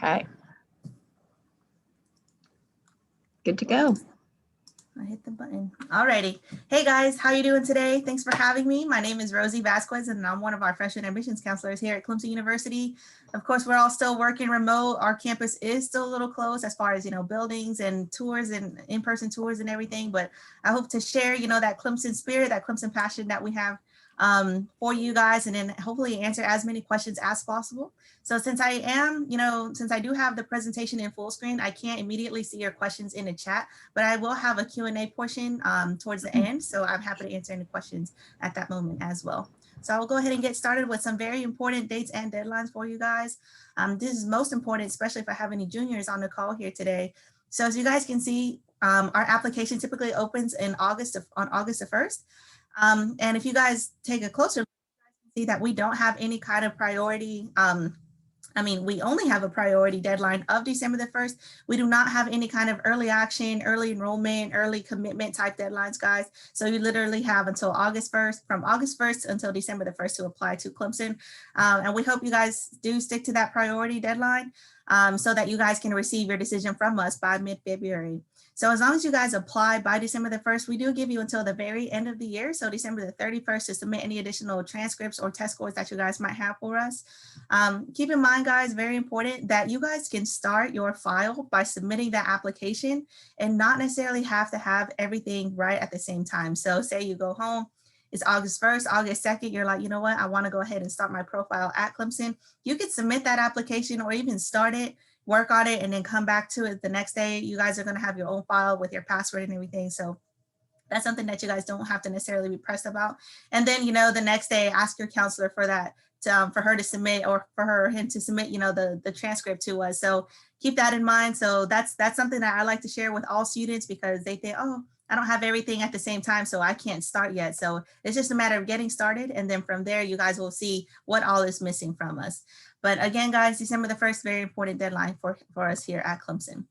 Okay. Good to go. I hit the button. Alrighty. Hey guys, how you doing today? Thanks for having me. My name is Rosie Vasquez and I'm one of our freshman admissions counselors here at Clemson University. Of course, we're all still working remote. Our campus is still a little closed as far as, buildings and tours and in-person tours and everything. But I hope to share, that Clemson spirit, that Clemson passion that we have for you guys, and then hopefully answer as many questions as possible. So since I am, since I do have the presentation in full screen, I can't immediately see your questions in the chat, but I will have a Q&A portion towards the end. So I'm happy to answer any questions at that moment as well. So I'll go ahead and get started with some very important dates and deadlines for you guys. This is most important, especially if I have any juniors on the call here today. So as you guys can see, our application typically opens on August the 1st. And if you guys take a closer look, you guys can see that we don't have any kind of priority. We only have a priority deadline of December the 1st. We do not have any kind of early action, early enrollment, early commitment type deadlines, guys. So you literally have until August 1st, from August 1st until December the 1st to apply to Clemson. And we hope you guys do stick to that priority deadline so that you guys can receive your decision from us by mid-February. So as long as you guys apply by December the 1st, we do give you until the very end of the year. So December the 31st to submit any additional transcripts or test scores that you guys might have for us. Keep in mind, guys, very important that you guys can start your file by submitting that application and not necessarily have to have everything right at the same time. So say you go home, it's August 1st, August 2nd, you're like, you know what, I want to go ahead and start my profile at Clemson. You could submit that application or even start it, work on it, and then come back to it the next day. You guys are going to have your own file with your password and everything. So that's something that you guys don't have to necessarily be pressed about. And then, the next day, ask your counselor for that, for her to submit, or for him to submit, the transcript to us. So keep that in mind. So that's something that I like to share with all students, because they think, oh, I don't have everything at the same time, so I can't start yet. So it's just a matter of getting started. And then from there, you guys will see what all is missing from us. But again, guys, December the 1st, very important deadline for us here at Clemson.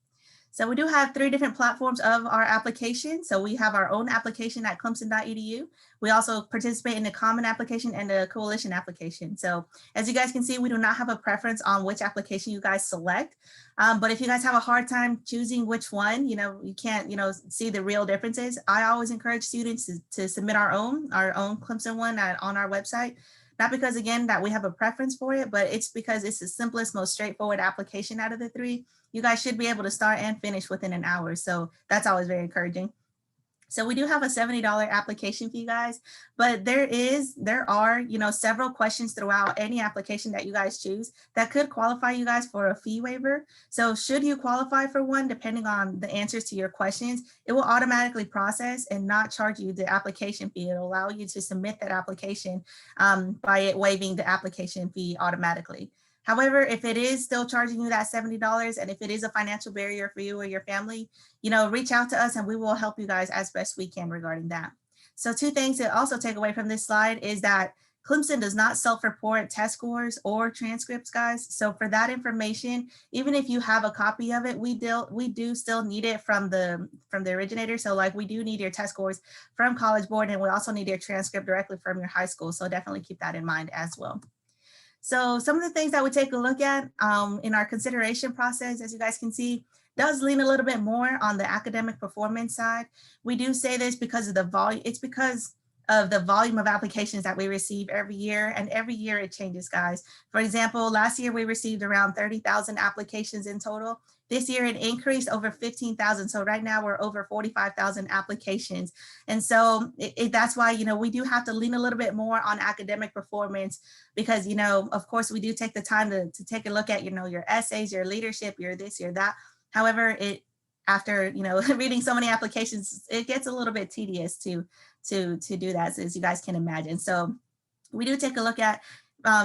So we do have 3 different platforms of our application. So we have our own application at clemson.edu. We also participate in the common application and the coalition application. So as you guys can see, we do not have a preference on which application you guys select. But if you guys have a hard time choosing which one, you can't, see the real differences, I always encourage students to submit our own Clemson one on our website. Not because, again, that we have a preference for it, but it's because it's the simplest, most straightforward application out of the 3. You guys should be able to start and finish within an hour. So that's always very encouraging. So we do have a $70 application fee, guys, but there are, several questions throughout any application that you guys choose that could qualify you guys for a fee waiver. So should you qualify for one, depending on the answers to your questions, it will automatically process and not charge you the application fee. It'll allow you to submit that application by it waiving the application fee automatically. However, if it is still charging you that $70, and if it is a financial barrier for you or your family, reach out to us and we will help you guys as best we can regarding that. So 2 things to also take away from this slide is that Clemson does not self-report test scores or transcripts, guys. So for that information, even if you have a copy of it, we do still need it from the originator. So like, we do need your test scores from College Board, and we also need your transcript directly from your high school. So definitely keep that in mind as well. So some of the things that we take a look at in our consideration process, as you guys can see, does lean a little bit more on the academic performance side. We do say this because of the volume. It's because of the volume of applications that we receive every year, and every year it changes, guys. For example, last year we received around 30,000 applications in total. This year it increased over 15,000. So right now we're over 45,000 applications. And so that's why, we do have to lean a little bit more on academic performance, because, of course, we do take the time to take a look at, your essays, your leadership, your this, your that. However, after, reading so many applications, it gets a little bit tedious to do that, as you guys can imagine. So we do take a look at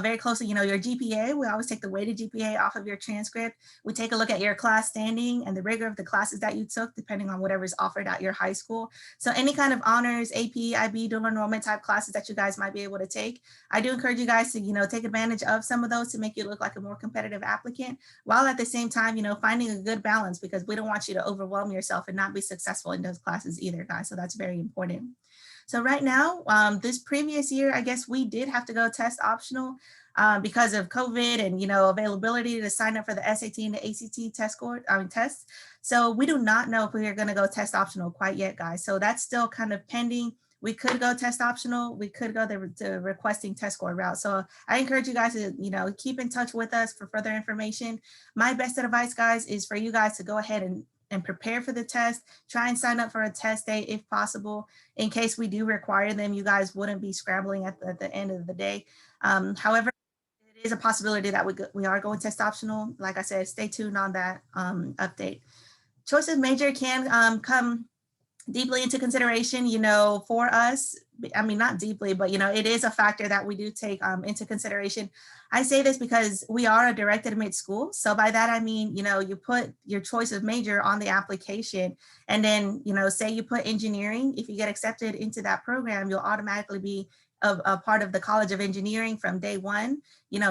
very closely, your GPA. We always take the weighted GPA off of your transcript. We take a look at your class standing and the rigor of the classes that you took, depending on whatever is offered at your high school. So any kind of honors, AP, IB, dual enrollment type classes that you guys might be able to take, I do encourage you guys to, take advantage of some of those to make you look like a more competitive applicant, while at the same time, finding a good balance, because we don't want you to overwhelm yourself and not be successful in those classes either, guys. So that's very important. So right now, this previous year, I guess we did have to go test optional. because of COVID and, availability to sign up for the SAT and the ACT tests. So we do not know if we are going to go test optional quite yet, guys. So that's still kind of pending. We could go test optional. We could go the requesting test score route. So I encourage you guys to, keep in touch with us for further information. My best advice, guys, is for you guys to go ahead and prepare for the test. Try and sign up for a test day if possible. In case we do require them, you guys wouldn't be scrambling at the end of the day. However, it is a possibility that we are going test optional. Like I said, stay tuned on that update. Choice of major can come deeply into consideration, for us. I mean, not deeply, but, it is a factor that we do take into consideration. I say this because we are a direct admit school. So by that, I mean, you put your choice of major on the application, and then, say you put engineering. If you get accepted into that program, you'll automatically be a part of the College of Engineering from day one,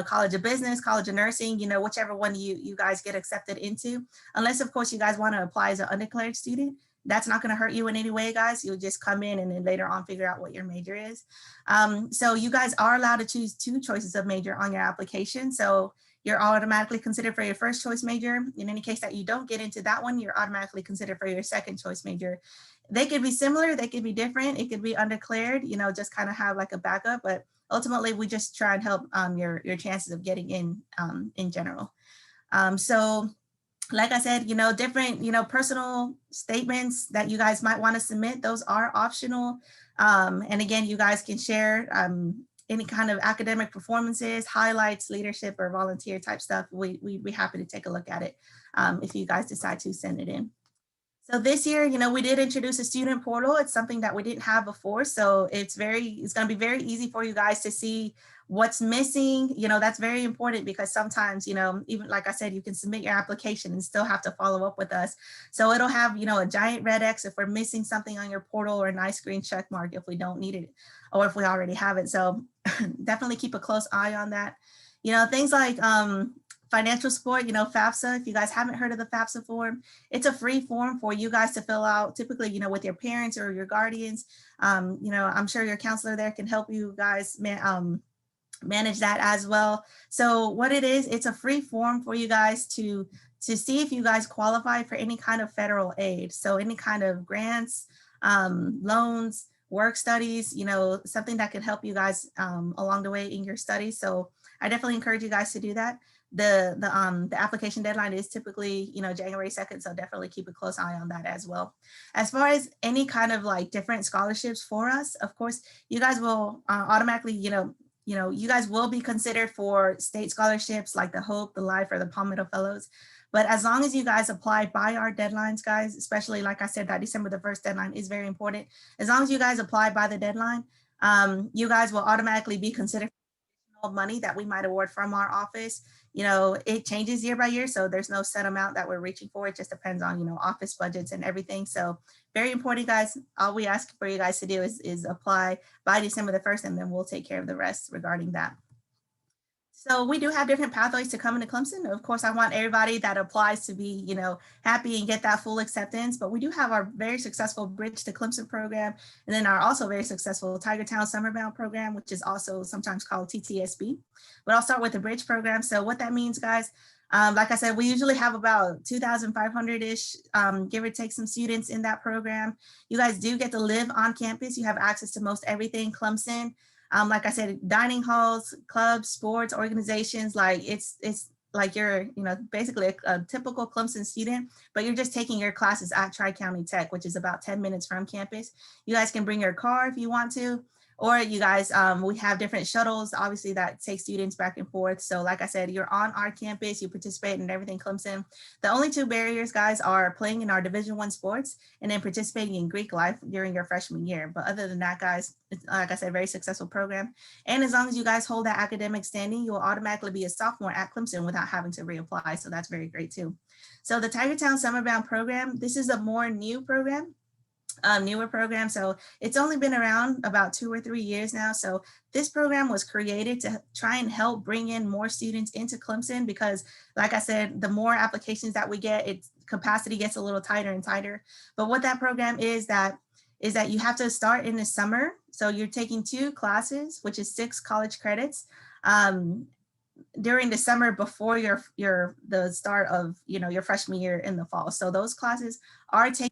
College of Business, College of Nursing, whichever one you guys get accepted into, unless of course you guys want to apply as an undeclared student. That's not going to hurt you in any way, guys. You'll just come in and then later on figure out what your major is. So you guys are allowed to choose 2 choices of major on your application. So you're automatically considered for your first choice major. In any case that you don't get into that one, you're automatically considered for your second choice major. They could be similar, they could be different. It could be undeclared, just kind of have like a backup, but ultimately we just try and help your chances of getting in general. So like I said, different, personal statements that you guys might want to submit, those are optional. And again, you guys can share any kind of academic performances, highlights, leadership, or volunteer type stuff. We'd be happy to take a look at it if you guys decide to send it in. So this year, we did introduce a student portal. It's something that we didn't have before. So it's going to be very easy for you guys to see what's missing. That's very important because sometimes, even like I said, you can submit your application and still have to follow up with us. So it'll have, a giant red X if we're missing something on your portal, or a nice green check mark if we don't need it, or if we already have it. So definitely keep a close eye on that. Things like, financial support, FAFSA. If you guys haven't heard of the FAFSA form, it's a free form for you guys to fill out, typically, with your parents or your guardians. I'm sure your counselor there can help you guys manage that as well. So what it is, it's a free form for you guys to see if you guys qualify for any kind of federal aid. So any kind of grants, loans, work studies, something that can help you guys along the way in your studies. So I definitely encourage you guys to do that. The application deadline is typically, January 2nd. So definitely keep a close eye on that as well. As far as any kind of like different scholarships for us, of course, you guys will automatically, you guys will be considered for state scholarships like the Hope, the Life, or the Palmetto Fellows. But as long as you guys apply by our deadlines, guys, especially like I said, that December the 1st deadline is very important. As long as you guys apply by the deadline, you guys will automatically be considered for money that we might award from our office. It changes year by year, so there's no set amount that we're reaching for. It just depends on, office budgets and everything. So very important, guys. All we ask for you guys to do is apply by December the 1st, and then we'll take care of the rest regarding that. So we do have different pathways to come into Clemson. Of course, I want everybody that applies to be, happy and get that full acceptance. But we do have our very successful Bridge to Clemson program, and then our also very successful Tigertown Summerbound program, which is also sometimes called TTSB. But I'll start with the Bridge program. So what that means, guys, like I said, we usually have about 2,500-ish, give or take some students in that program. You guys do get to live on campus. You have access to most everything Clemson. Like I said, dining halls, clubs, sports, organizations, like it's like you're, basically a typical Clemson student, but you're just taking your classes at Tri-County Tech, which is about 10 minutes from campus. You guys can bring your car if you want to, or you guys, we have different shuttles, obviously, that take students back and forth. So like I said, you're on our campus, you participate in everything Clemson. The only 2 barriers, guys, are playing in our Division I sports and then participating in Greek life during your freshman year. But other than that, guys, it's, like I said, very successful program. And as long as you guys hold that academic standing, you will automatically be a sophomore at Clemson without having to reapply. So that's very great too. So the Tigertown Summerbound program, this is a more new program. Newer program. So it's only been around about 2 or 3 years now. So this program was created to try and help bring in more students into Clemson because, like I said, the more applications that we get, its capacity gets a little tighter and tighter. But what that program is that you have to start in the summer. So you're taking 2 classes, which is 6 college credits. during the summer before the start of your freshman year in the fall. So those classes are taken,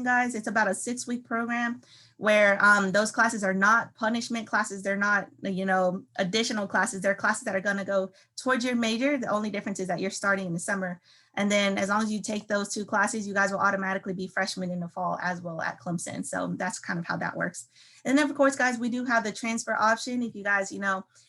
guys. It's about a 6-week program where those classes are not punishment classes. They're not additional classes. They're classes that are going to go towards your major. The only difference is that you're starting in the summer. And then as long as you take those 2 classes, you guys will automatically be freshmen in the fall as well at Clemson. So that's kind of how that works. And then of course, guys, we do have the transfer option. If you guys,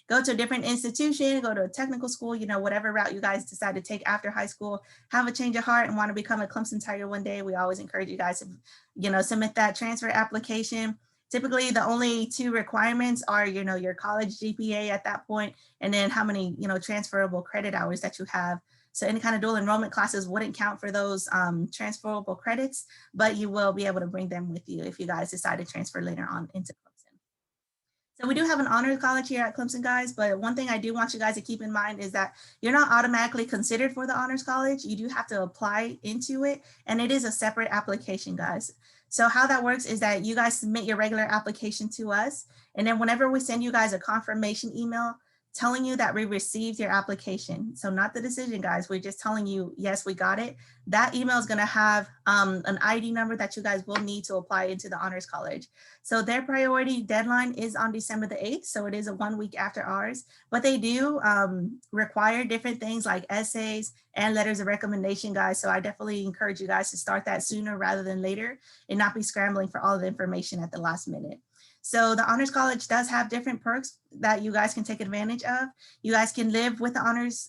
go to a different institution, go to a technical school, whatever route you guys decide to take after high school, have a change of heart and want to become a Clemson Tiger one day, we always encourage you guys to, submit that transfer application. Typically, the only 2 requirements are, your college GPA at that point, and then how many, transferable credit hours that you have. So any kind of dual enrollment classes wouldn't count for those transferable credits, but you will be able to bring them with you if you guys decide to transfer later on into Clemson. So we do have an honors college here at Clemson, guys, but one thing I do want you guys to keep in mind is that you're not automatically considered for the honors college. You do have to apply into it, and it is a separate application, guys. So how that works is that you guys submit your regular application to us, and then whenever we send you guys a confirmation email telling you that we received your application, so not the decision, guys, we're just telling you, yes, we got it. That email is going to have an ID number that you guys will need to apply into the honors college. So their priority deadline is on December the 8th. So it is a 1 week after ours, but they do require different things like essays and letters of recommendation, guys. So I definitely encourage you guys to start that sooner rather than later and not be scrambling for all the information at the last minute. So the Honors College does have different perks that you guys can take advantage of. You guys can live with the Honors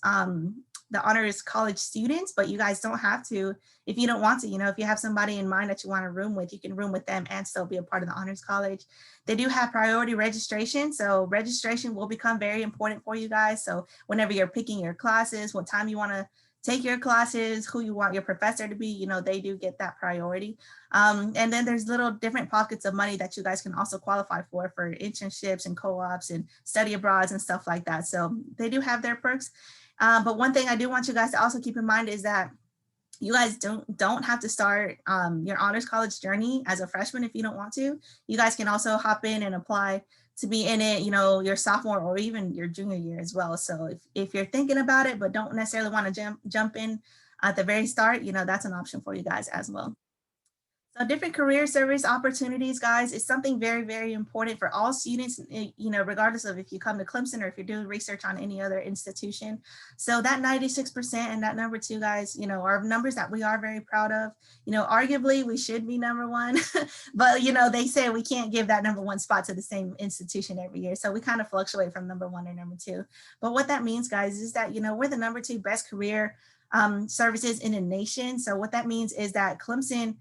College students, but you guys don't have to if you don't want to. If you have somebody in mind that you want to room with, you can room with them and still be a part of the Honors College. They do have priority registration. So registration will become very important for you guys. So whenever you're picking your classes, what time you want to take your classes, who you want your professor to be, they do get that priority. And then there's little different pockets of money that you guys can also qualify for internships and co-ops and study abroads and stuff like that. So they do have their perks. But one thing I do want you guys to also keep in mind is that you guys don't have to start your honors college journey as a freshman if you don't want to. You guys can also hop in and apply to be in it, your sophomore or even your junior year as well. So if you're thinking about it, but don't necessarily want to jump in at the very start, that's an option for you guys as well. So different career service opportunities, guys, is something very, very important for all students, regardless of if you come to Clemson or if you're doing research on any other institution. So that 96% and that number 2, guys, are numbers that we are very proud of. Arguably we should be number 1, but, they say we can't give that number 1 spot to the same institution every year. So we kind of fluctuate from number 1 or number 2. But what that means, guys, is that, we're the number 2 best career services in the nation. So what that means is that Clemson,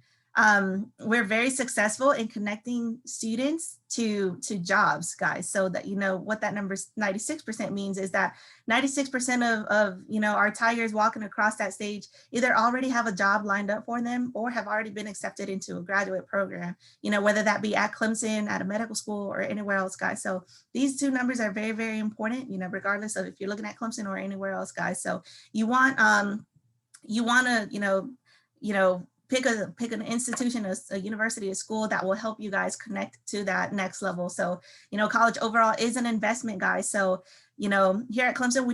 we're very successful in connecting students to jobs, guys. So that, what that number 96% means is that 96% of our Tigers walking across that stage either already have a job lined up for them or have already been accepted into a graduate program, whether that be at Clemson, at a medical school, or anywhere else, guys. So these 2 numbers are very, very important, regardless of if you're looking at Clemson or anywhere else, guys. So you want to, pick an institution, a university, a school that will help you guys connect to that next level. So, college overall is an investment, guys. So, here at Clemson,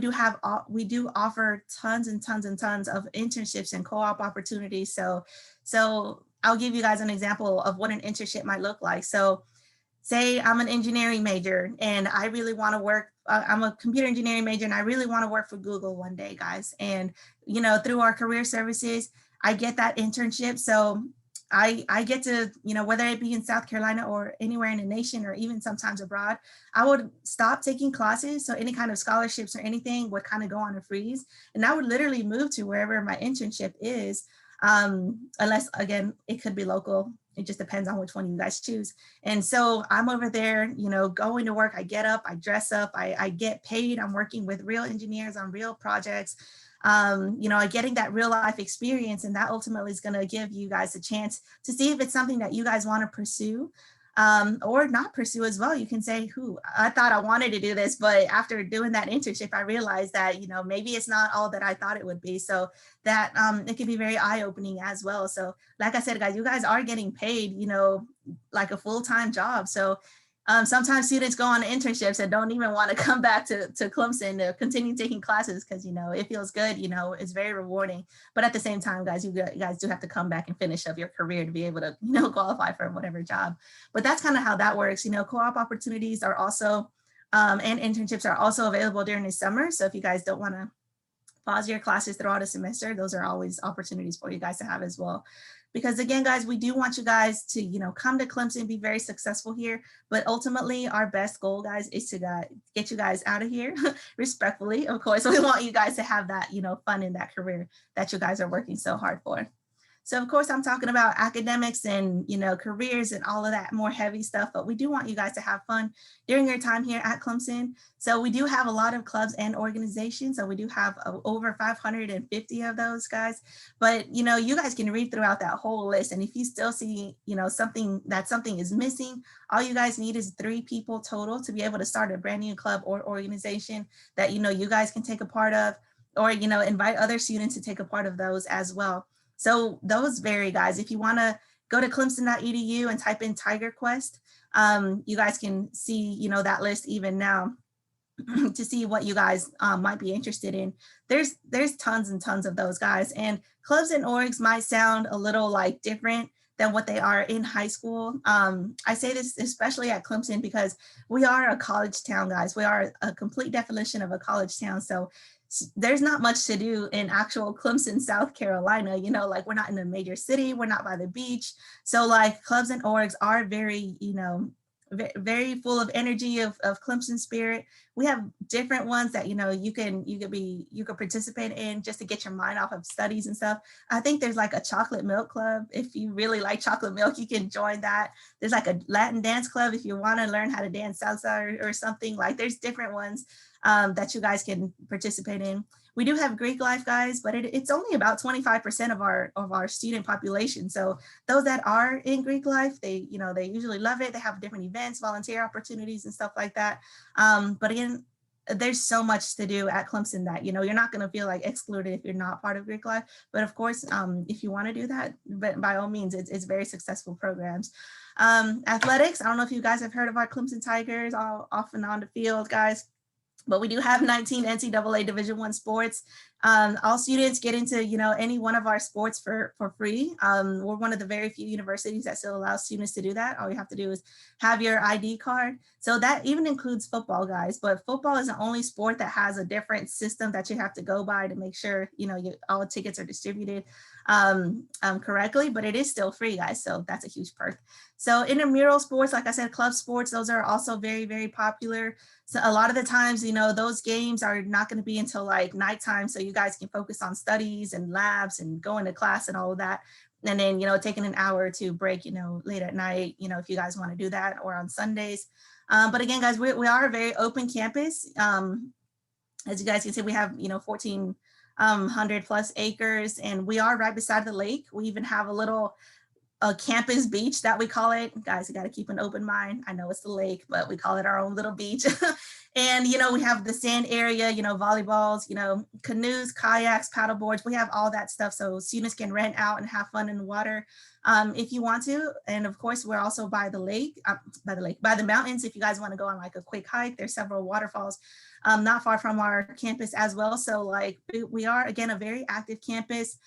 we do offer tons and tons and tons of internships and co-op opportunities. So I'll give you guys an example of what an internship might look like. So say I'm an engineering major and I really want to work, I'm a computer engineering major and I really want to work for Google one day, guys. And, through our career services, I get that internship. So I get to, whether it be in South Carolina or anywhere in the nation or even sometimes abroad, I would stop taking classes. So any kind of scholarships or anything would kind of go on a freeze. And I would literally move to wherever my internship is, unless, again, it could be local. It just depends on which one you guys choose. And so I'm over there, going to work. I get up, I dress up, I get paid. I'm working with real engineers on real projects. Getting that real life experience, and that ultimately is going to give you guys a chance to see if it's something that you guys want to pursue or not pursue as well. You can say, I thought I wanted to do this, but after doing that internship, I realized that, maybe it's not all that I thought it would be. So that it can be very eye-opening as well. So like I said, guys, you guys are getting paid, like a full-time job. So Sometimes students go on internships and don't even want to come back to Clemson to continue taking classes because, it feels good, it's very rewarding. But at the same time, guys, you guys do have to come back and finish up your career to be able to, qualify for whatever job. But that's kind of how that works. Co-op opportunities are also, and internships are also available during the summer. So if you guys don't want to pause your classes throughout a semester, those are always opportunities for you guys to have as well. Because again, guys, we do want you guys to, come to Clemson, be very successful here. But ultimately, our best goal, guys, is to get you guys out of here respectfully. Of course, we want you guys to have that, fun in that career that you guys are working so hard for. So of course, I'm talking about academics and, careers and all of that more heavy stuff, but we do want you guys to have fun during your time here at Clemson. So we do have a lot of clubs and organizations. So we do have over 550 of those, guys. But, you guys can read throughout that whole list. And if you still see, something is missing, all you guys need is 3 people total to be able to start a brand new club or organization that, you guys can take a part of, or, invite other students to take a part of those as well. So those vary, guys. If you want to go to clemson.edu and type in Tiger Quest, you guys can see, that list even now to see what you guys might be interested in. There's tons and tons of those, guys. And clubs and orgs might sound a little like different than what they are in high school. I say this especially at Clemson because we are a college town, guys. We are a complete definition of a college town. So there's not much to do in actual Clemson, South Carolina, like we're not in a major city, we're not by the beach. So like clubs and orgs are very, very full of energy of Clemson spirit. We have different ones that, you could participate in just to get your mind off of studies and stuff. I think there's like a chocolate milk club. If you really like chocolate milk, you can join that. There's like a Latin dance club if you want to learn how to dance salsa or something. Like there's different ones that you guys can participate in. We do have Greek life, guys, but it's only about 25% of our student population. So those that are in Greek life, they usually love it. They have different events, volunteer opportunities and stuff like that. But again, there's so much to do at Clemson that, you're not going to feel like excluded if you're not part of Greek life. But of course, if you want to do that, but by all means, it's very successful programs. Athletics, I don't know if you guys have heard of our Clemson Tigers all off and on the field, guys. But we do have 19 NCAA Division I sports. All students get into, any one of our sports for free. We're one of the very few universities that still allows students to do that. All you have to do is have your ID card. So that even includes football, guys. But football is the only sport that has a different system that you have to go by to make sure, all tickets are distributed correctly. But it is still free, guys. So that's a huge perk. So intramural sports, like I said, club sports, those are also very, very popular. So a lot of the times, those games are not going to be until like nighttime. So you guys can focus on studies and labs and going to class and all of that. And then, taking an hour or two break, late at night, if you guys want to do that, or on Sundays. But again, guys, we are a very open campus. As you guys can see, we have, 1,400 plus acres, and we are right beside the lake. We even have a little campus beach that we call it. Guys, you got to keep an open mind. I know it's the lake, but we call it our own little beach. And, we have the sand area, volleyballs, canoes, kayaks, paddle boards. We have all that stuff. So students can rent out and have fun in the water if you want to. And of course, we're also by the lake, by the mountains. If you guys want to go on like a quick hike, there's several waterfalls not far from our campus as well. So like we are, again, a very active campus.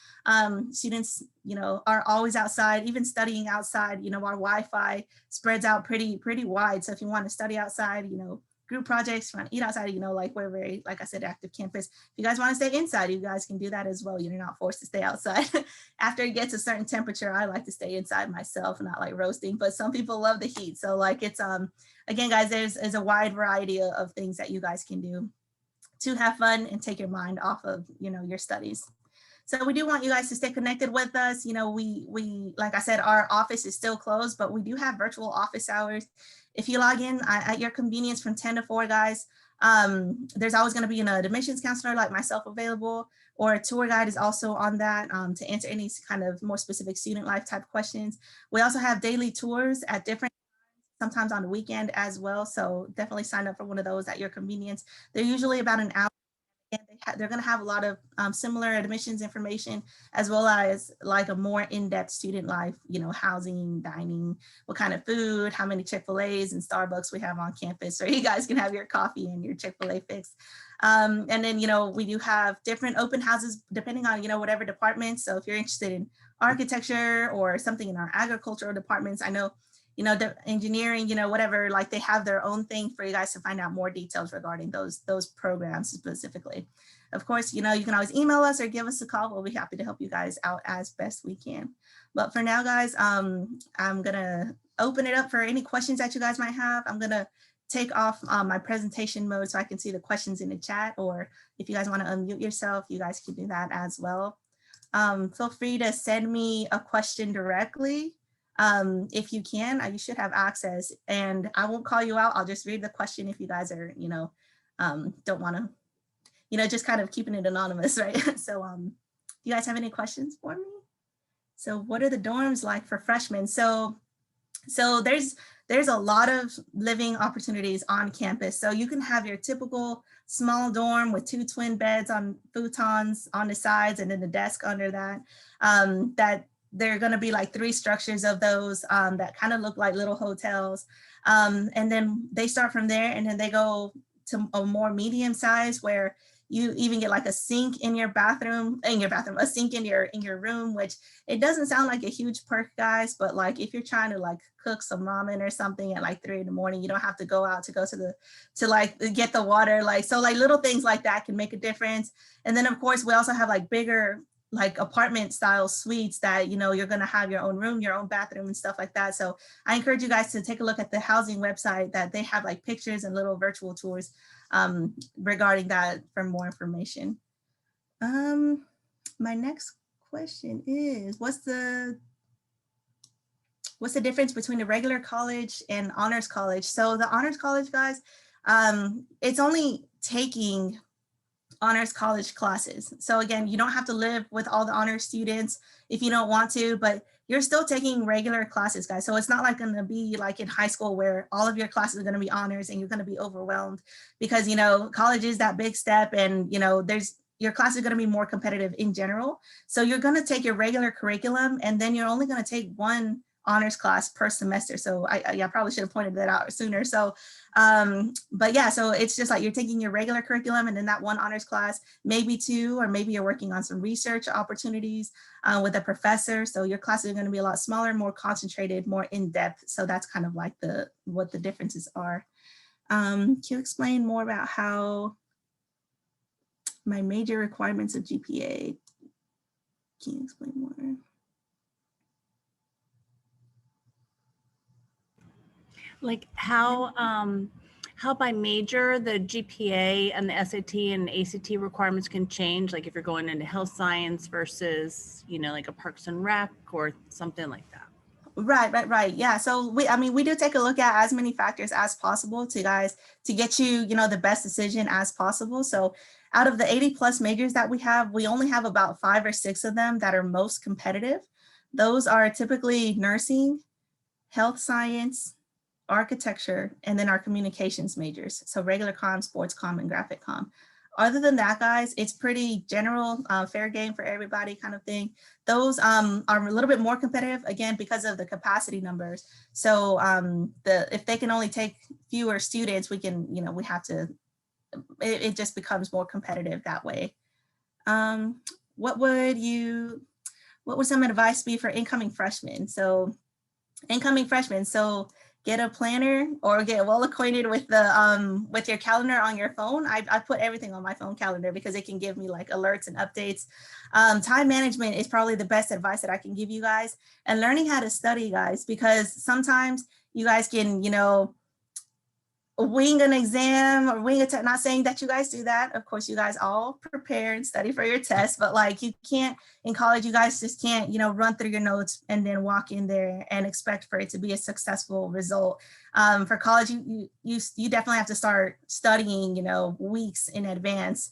Students, are always outside, even studying outside. Our Wi-Fi spreads out pretty wide. So if you want to study outside, group projects, you want to eat outside, like we're very, like I said, active campus. If you guys want to stay inside, you guys can do that as well. You're not forced to stay outside. After it gets a certain temperature, I like to stay inside myself, not like roasting, but some people love the heat. So like it's, again, guys, there's a wide variety of things that you guys can do to have fun and take your mind off of, your studies. So we do want you guys to stay connected with us. We like I said, our office is still closed, but we do have virtual office hours. If you log in at your convenience from 10 to 4, guys, there's always going to be an admissions counselor like myself available, or a tour guide is also on that to answer any kind of more specific student life type questions. We also have daily tours at different times, sometimes on the weekend as well. So definitely sign up for one of those at your convenience. They're usually about an hour. And they they're going to have a lot of similar admissions information, as well as like a more in-depth student life, you know, housing, dining, what kind of food, how many Chick-fil-A's and Starbucks we have on campus, so you guys can have your coffee and your Chick-fil-A fix. And then, you know, we do have different open houses depending on, you know, whatever department. So if you're interested in architecture or something in our agricultural departments, I know, you know, the engineering, you know, whatever, like they have their own thing for you guys to find out more details regarding those programs specifically. Of course, you know, you can always email us or give us a call. We'll be happy to help you guys out as best we can. But for now, guys, I'm gonna open it up for any questions that you guys might have. I'm gonna take off my presentation mode so I can see the questions in the chat, or if you guys want to unmute yourself, you guys can do that as well. Feel free to send me a question directly. If you can, you should have access, and I won't call you out. I'll just read the question if you guys are, you know, don't want to, you know, just kind of keeping it anonymous, right? So do you guys have any questions for me? So what are the dorms like for freshmen? So there's a lot of living opportunities on campus. So you can have your typical small dorm with 2 twin beds on futons on the sides and then the desk under that, that there are going to be like 3 structures of those that kind of look like little hotels. And then they start from there, and then they go to a more medium size where you even get like a sink in your bathroom, a sink in your room, which it doesn't sound like a huge perk, guys, but like if you're trying to like cook some ramen or something at like 3 in the morning, you don't have to go out to like get the water. Like, so like little things like that can make a difference. And then of course, we also have like bigger like apartment style suites that, you know, you're going to have your own room, your own bathroom and stuff like that. So I encourage you guys to take a look at the housing website, that they have like pictures and little virtual tours regarding that for more information. My next question is, what's the difference between the regular college and honors college? So the honors college, guys, it's only taking honors college classes. So again, you don't have to live with all the honors students if you don't want to, but you're still taking regular classes, guys. So it's not like going to be like in high school where all of your classes are going to be honors and you're going to be overwhelmed, because, you know, college is that big step, and, you know, your classes are going to be more competitive in general. So you're going to take your regular curriculum, and then you're only going to take 1 honors class per semester. So I probably should have pointed that out sooner. So, but yeah, so it's just like you're taking your regular curriculum and then that 1 honors class, maybe 2, or maybe you're working on some research opportunities with a professor. So your classes are going to be a lot smaller, more concentrated, more in depth. So that's kind of like what the differences are. Can you explain more about how my major requirements of GPA? Can you explain more? Like how by major the GPA and the SAT and ACT requirements can change, like if you're going into health science versus, you know, like a Parks and Rec or something like that. Right. Yeah. So we do take a look at as many factors as possible to get you, you know, the best decision as possible. So out of the 80+ majors that we have, we only have about 5 or 6 of them that are most competitive. Those are typically nursing, health science, architecture, and then our communications majors. So regular comm, sports comm, and graphic comm. Other than that, guys, it's pretty general, fair game for everybody kind of thing. Those are a little bit more competitive, again, because of the capacity numbers. So if they can only take fewer students, we can, you know, we have to, it just becomes more competitive that way. What would some advice be for incoming freshmen? So incoming freshmen, so get a planner or get well acquainted with with your calendar on your phone. I put everything on my phone calendar because it can give me like alerts and updates. Time management is probably the best advice that I can give you guys, and learning how to study, guys, because sometimes you guys can, you know, wing an exam or wing a test. Not saying that you guys do that. Of course, you guys all prepare and study for your test, but like you can't, in college, you guys just can't, you know, run through your notes and then walk in there and expect for it to be a successful result. For college, you definitely have to start studying, you know, weeks in advance.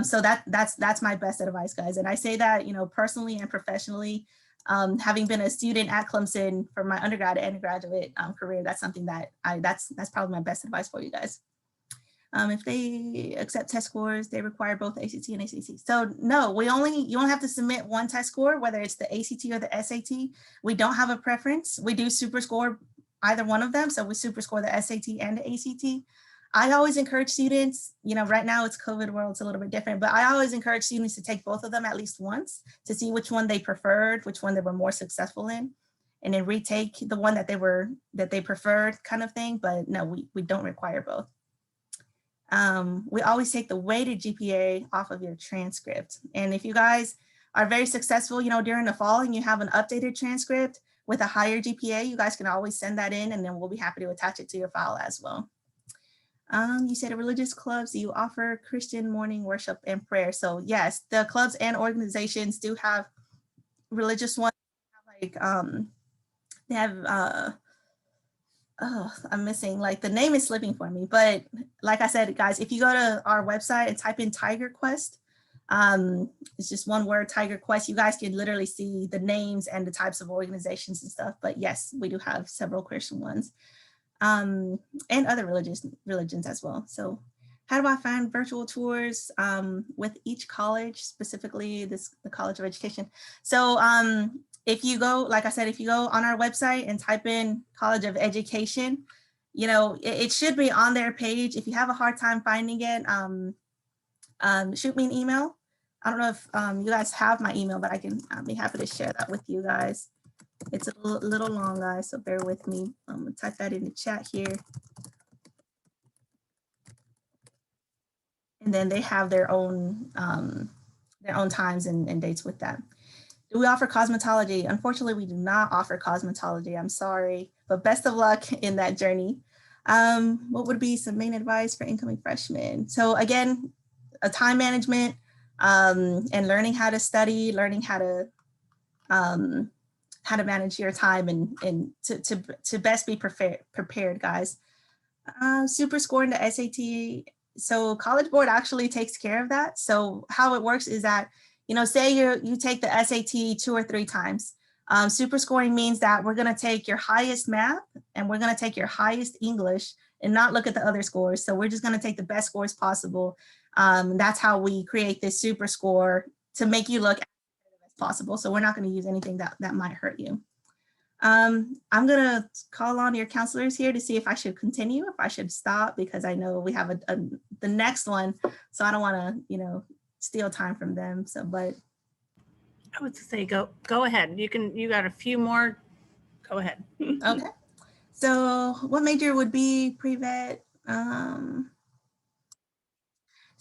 So that's my best advice, guys. And I say that, you know, personally and professionally. Having been a student at Clemson for my undergrad and graduate career, that's something that that's probably my best advice for you guys. If they accept test scores, they require both ACT and ACT. So no, you only have to submit one test score, whether it's the ACT or the SAT. We don't have a preference. We do super score either one of them. So we super score the SAT and the ACT. I always encourage students, right now it's COVID world, it's a little bit different, but I always encourage students to take both of them at least once to see which one they preferred, which one they were more successful in, and then retake the one that they preferred kind of thing. But no, we don't require both. We always take the weighted GPA off of your transcript. And if you guys are very successful, during the fall and you have an updated transcript with a higher GPA, you guys can always send that in and then we'll be happy to attach it to your file as well. You said religious clubs, do you offer Christian morning worship and prayer? So yes, the clubs and organizations do have religious ones. Like they have, I'm missing, like the name is slipping for me, but like I said, guys, if you go to our website and type in Tiger Quest, it's just one word, Tiger Quest, you guys can literally see the names and the types of organizations and stuff. But yes, we do have several Christian ones. And other religions as well. So how do I find virtual tours with each college, specifically the College of Education? So if you go, like I said, if you go on our website and type in College of Education, it should be on their page. If you have a hard time finding it, shoot me an email. I don't know if you guys have my email, but I'll be happy to share that with you guys. It's a little long, guys, so bear with me. I'm gonna type that in the chat here. And then they have their own times and dates with that. Do we offer cosmetology? Unfortunately, we do not offer cosmetology. I'm sorry, but best of luck in that journey. What would be some main advice for incoming freshmen? So again, a time management and learning how to study, learning how to manage your time and to best be prepared, guys. Super scoring the SAT. So College Board actually takes care of that. So how it works is that, say you take the SAT 2 or 3 times. Super scoring means that we're going to take your highest math and we're going to take your highest English and not look at the other scores. So we're just going to take the best scores possible. That's how we create this super score to make you look possible. So we're not going to use anything that might hurt you. I'm going to call on your counselors here to see if I should continue, if I should stop, because I know we have the next one. So I don't want to, steal time from them. So, but I would say go ahead. You got a few more. Go ahead. Okay. So what major would be pre-vet?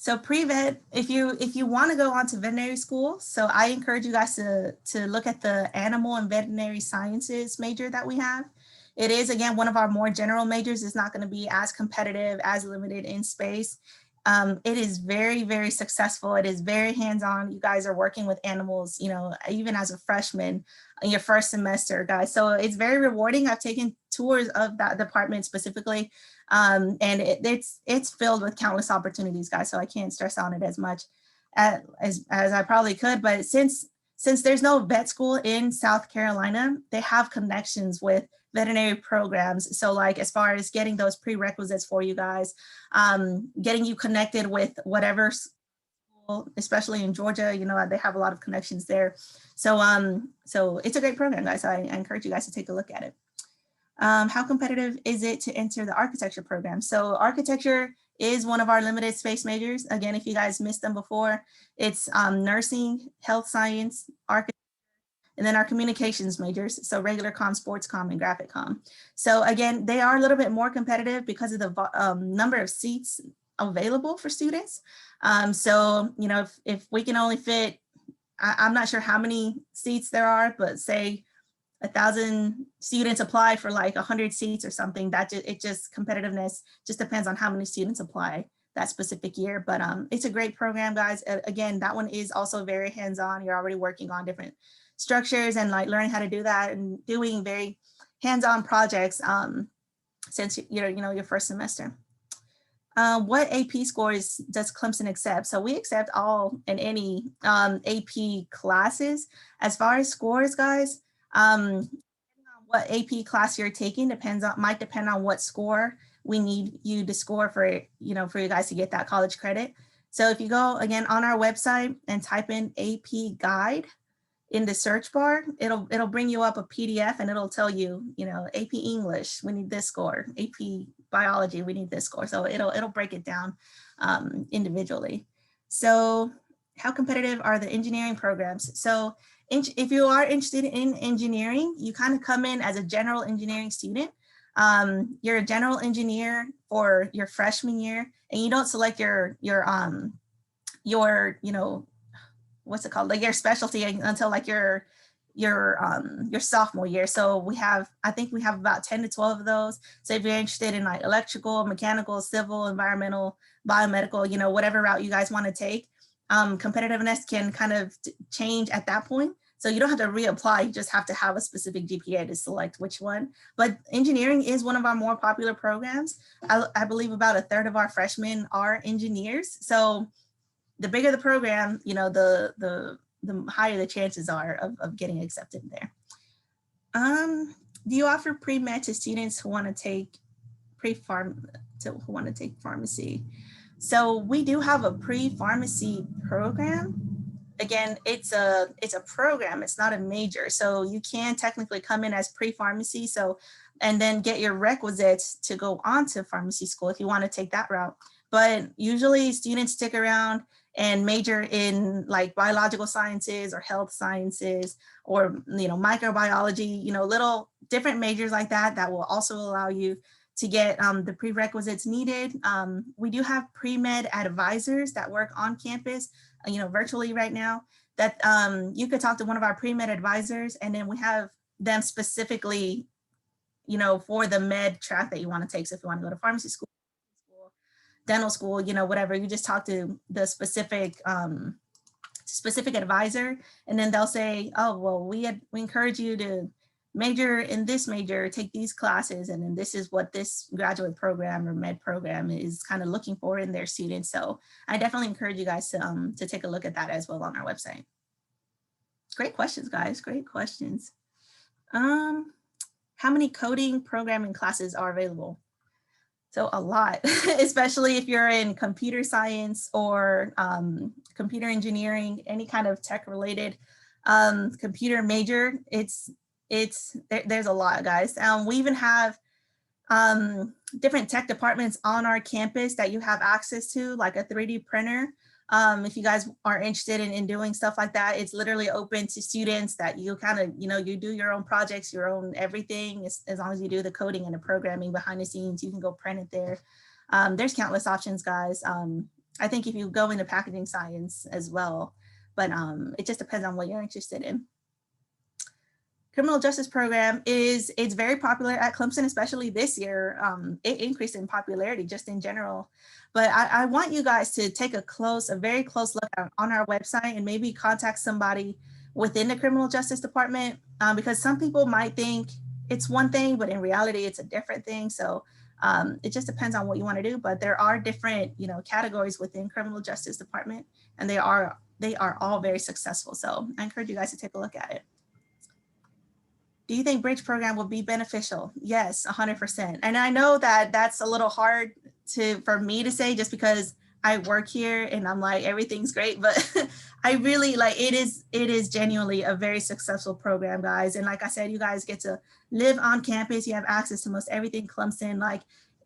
So pre-vet, if you want to go on to veterinary school, so I encourage you guys to look at the animal and veterinary sciences major that we have. It is, again, one of our more general majors. It's not going to be as competitive, as limited in space. It is very, very successful. It is very hands-on. You guys are working with animals, even as a freshman in your first semester, guys. So it's very rewarding. I've taken tours of that department specifically, and it's filled with countless opportunities, guys. So I can't stress on it as much as I probably could. But since there's no vet school in South Carolina, they have connections with veterinary programs. So like as far as getting those prerequisites for you guys, getting you connected with whatever school, especially in Georgia, they have a lot of connections there. So so it's a great program, guys. So I encourage you guys to take a look at it. How competitive is it to enter the architecture program? So architecture is one of our limited space majors. Again, if you guys missed them before, it's nursing, health science, architecture, and then our communications majors, so regular comm, sports comm, and graphic comm. So again, they are a little bit more competitive because of the number of seats available for students. So, if we can only fit, I'm not sure how many seats there are, but say 1,000 students apply for like 100 seats or something, competitiveness just depends on how many students apply that specific year. But it's a great program, guys. Again, that one is also very hands-on. You're already working on different structures and like learning how to do that and doing very hands-on projects since you're your first semester. What AP scores does Clemson accept? So we accept all and any AP classes. As far as scores, guys, what AP class you're taking might depend on what score we need you to score for, for you guys to get that college credit. So if you go again on our website and type in AP guide in the search bar, it'll bring you up a PDF and it'll tell you, AP English, we need this score, AP biology, we need this score. So it'll break it down individually. So how competitive are the engineering programs? So if you are interested in engineering, you kind of come in as a general engineering student. You're a general engineer for your freshman year, and you don't select your what's it called, like your specialty until like your sophomore year. So I think we have about 10 to 12 of those. So if you're interested in like electrical, mechanical, civil, environmental, biomedical, whatever route you guys want to take, competitiveness can kind of change at that point. So you don't have to reapply, you just have to have a specific GPA to select which one. But engineering is one of our more popular programs. I believe about a third of our freshmen are engineers. So the bigger the program, the higher the chances are of getting accepted there. Do you offer pre-med to students who want to take pharmacy? So we do have a pre-pharmacy program. Again, it's a program, it's not a major. So you can technically come in as pre-pharmacy, and then get your requisites to go on to pharmacy school if you want to take that route. But usually students stick around and major in like biological sciences or health sciences or, microbiology, little different majors like that will also allow you to get the prerequisites needed. We do have pre-med advisors that work on campus, virtually right now, that you could talk to one of our pre-med advisors, and then we have them specifically, for the med track that you want to take. So if you want to go to pharmacy school, dental school, whatever, you just talk to the specific advisor, and then they'll say, oh, well, we encourage you to major in this major, take these classes, and then this is what this graduate program or med program is kind of looking for in their students. So I definitely encourage you guys to take a look at that as well on our website. Great questions, guys, great questions. How many coding programming classes are available? So a lot, especially if you're in computer science or computer engineering, any kind of tech related computer major, there's a lot, guys. We even have different tech departments on our campus that you have access to, like a 3D printer. If you guys are interested in doing stuff like that, it's literally open to students that you kind of, you do your own projects, your own everything, as long as you do the coding and the programming behind the scenes, you can go print it there. There's countless options, guys. I think if you go into packaging science as well, but it just depends on what you're interested in. Criminal justice program it's very popular at Clemson, especially this year. It increased in popularity just in general. But I want you guys to take a very close look on our website and maybe contact somebody within the criminal justice department, because some people might think it's one thing, but in reality, it's a different thing. So it just depends on what you want to do. But there are different, categories within criminal justice department, and they are all very successful. So I encourage you guys to take a look at it. Do you think bridge program will be beneficial? Yes, 100%. And I know that that's a little hard for me to say just because I work here and I'm like, everything's great, but I really it is genuinely a very successful program, guys. And like I said, you guys get to live on campus. You have access to most everything Clemson. Like,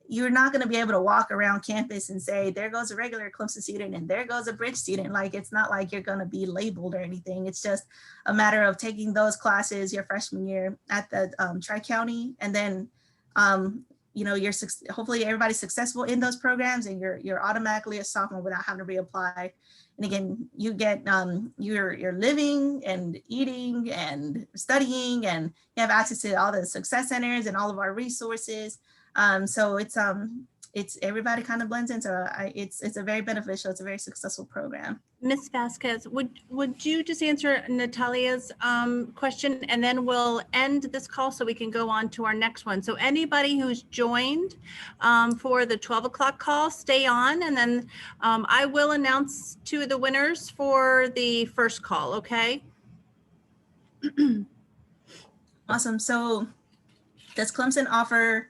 you're not going to be able to walk around campus and say, there goes a regular Clemson student and there goes a bridge student. Like, it's not like you're going to be labeled or anything. It's just a matter of taking those classes your freshman year at the Tri-County, and then you're hopefully everybody's successful in those programs, and you're automatically a sophomore without having to reapply. And again, you get you're living and eating and studying, and you have access to all the success centers and all of our resources. So it's everybody kind of blends in. So it's a very beneficial, it's a very successful program. Ms. Vasquez, would you just answer Natalia's question, and then we'll end this call so we can go on to our next one. So anybody who's joined for the 12 o'clock call, stay on, and then I will announce two of the winners for the first call, okay? Awesome. So does Clemson offer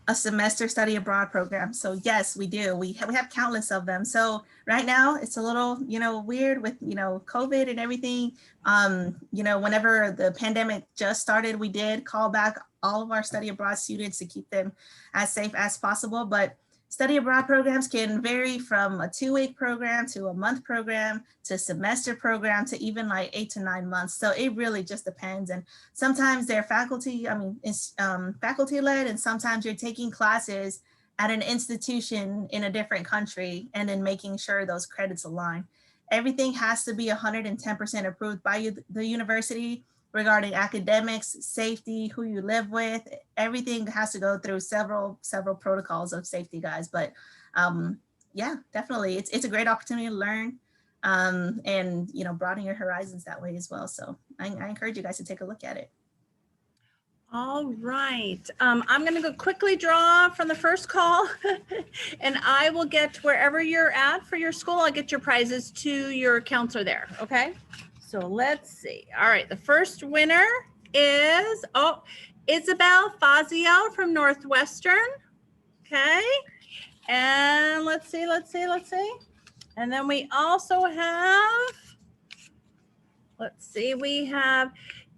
a semester study abroad program. So yes, we do. We have countless of them. So right now it's a little, weird with, COVID and everything. Whenever the pandemic just started, we did call back all of our study abroad students to keep them as safe as possible. But study abroad programs can vary from a 2-week program to a month program to semester program to even like 8 to 9 months. So it really just depends. And sometimes they're it's faculty led, and sometimes you're taking classes at an institution in a different country and then making sure those credits align. Everything has to be 110% approved by the university regarding academics, safety, who you live with. Everything has to go through several protocols of safety, guys. But yeah, definitely, it's a great opportunity to learn and broaden your horizons that way as well. So I encourage you guys to take a look at it. All right. I'm going to go quickly draw from the first call and I will get wherever you're at for your school. I'll get your prizes to your counselor there. Okay. So let's see. All right. The first winner is, Isabel Fazio from Northwestern. Okay. And let's see. And then we also have, we have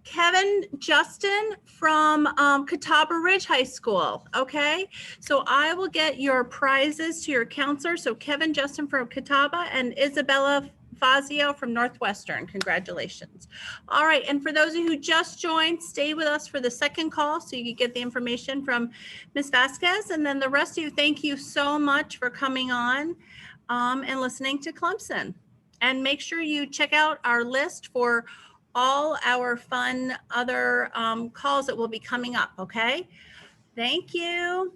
Kevin Justin from Catawba Ridge High School. Okay, so I will get your prizes to your counselor. So Kevin Justin from Catawba and Isabella Fazio from Northwestern. Congratulations. All right, and for those of you who just joined, stay with us for the second call so you can get the information from Ms. Vasquez. And then the rest of you, thank you so much for coming on and listening to Clemson. And make sure you check out our list for all our fun other calls that will be coming up, okay? Thank you.